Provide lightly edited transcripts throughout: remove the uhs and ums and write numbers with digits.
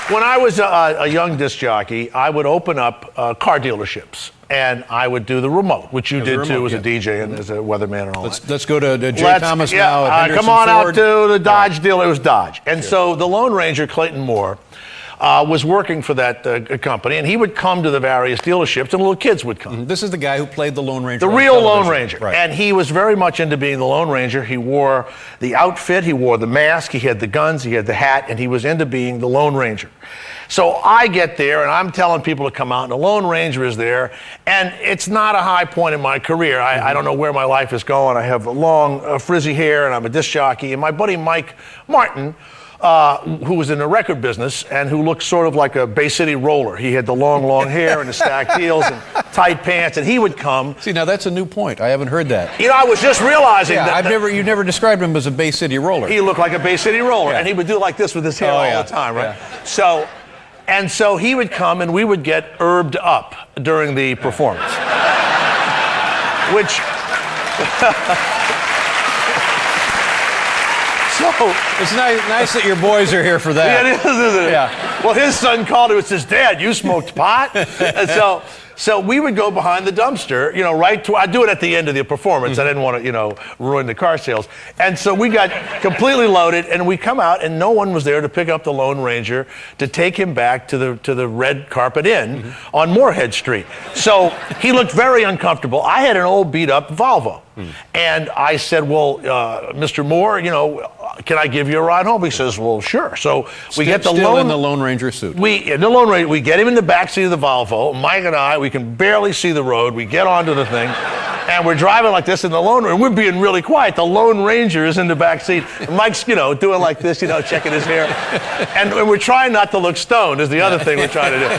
When I was a young disc jockey, I would open up car dealerships. And I would do the remote, which you did too as a DJ and as a weatherman and all that. Let's go to Jay Thomas now. Come on out to the Dodge dealer. It was Dodge. And so the Lone Ranger, Clayton Moore, was working for that company, and he would come to the various dealerships, and little kids would come. This is the guy who played the Lone Ranger. The real Lone Ranger. Right. And he was very much into being the Lone Ranger. He wore the outfit, he wore the mask, he had the guns, he had the hat, and he was into being the Lone Ranger. So I get there, and I'm telling people to come out, and the Lone Ranger is there, and it's not a high point in my career. I don't know where my life is going. I have long, frizzy hair, and I'm a disc jockey. And my buddy Mike Martin, who was in the record business and who looked sort of like a Bay City roller. He had the long hair and the stacked heels and tight pants, and he would come. See, now that's a new point. I haven't heard that. You know, I was just realizing that. You never described him as a Bay City roller. He looked like a Bay City roller, and he would do like this with his hair all the time, right? Yeah. So he would come, and we would get herbed up during the performance, which. So it's nice that your boys are here for that. Yeah, it is, isn't it? Yeah. Well, his son called him and says, "Dad, you smoked pot?" And so we would go behind the dumpster, you know, I'd do it at the end of the performance. I didn't want to, you know, ruin the car sales. And so we got completely loaded, and we come out, and no one was there to pick up the Lone Ranger to take him back to the Red Carpet Inn on Moorhead Street. So he looked very uncomfortable. I had an old beat-up Volvo. And I said, well, Mr. Moore, you know, can I give you a ride home? He says, well, sure. So we get the still in the Lone Ranger suit. We get him in the back seat of the Volvo. Mike and I, we can barely see the road. We get onto the thing, and we're driving like this in the Lone Ranger. We're being really quiet. The Lone Ranger is in the back seat. And Mike's, you know, doing like this, you know, checking his hair. And we're trying not to look stoned is the other thing we're trying to do.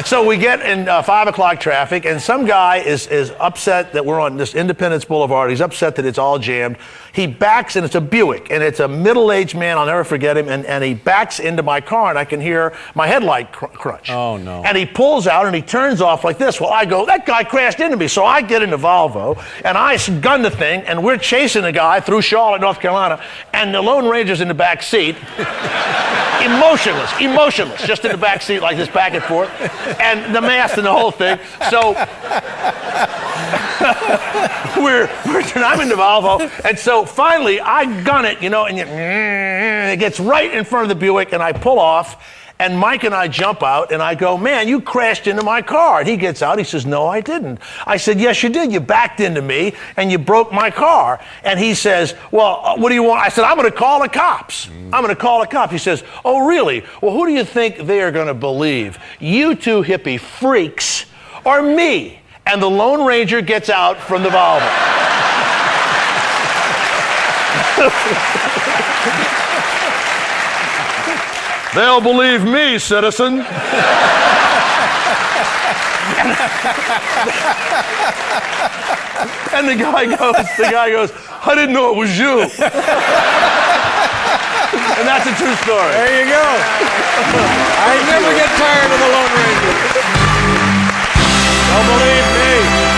So we get in 5 o'clock traffic, and some guy is upset that we're on this Independence Boulevard. He's upset that it's all jammed. He backs, and it's a Buick, and it's a middle-aged man. I'll never forget him. And he backs into my car, and I can hear my headlight crunch. Oh, no. And he pulls out, and he turns off like this. Well, I go, that guy crashed into me. So I get in the Volvo, and I gun the thing, and we're chasing the guy through Charlotte, North Carolina, and the Lone Ranger's in the back seat, emotionless, just in the back seat like this, back and forth, and the mask and the whole thing. So I'm in the Volvo, and so finally I gun it, you know, and it gets right in front of the Buick, and I pull off, and Mike and I jump out, and I go, man, you crashed into my car. And he gets out, he says, no, I didn't. I said, yes, you did. You backed into me, and you broke my car. And he says, well, what do you want? I said, I'm going to call the cops. I'm going to call the cops. He says, oh, really? Well, who do you think they are going to believe? You two hippie freaks or me? And the Lone Ranger gets out from the Volvo. They'll believe me, citizen. And the guy goes, I didn't know it was you. And that's a true story. There you go. I never get tired of the Lone Ranger. Don't believe me.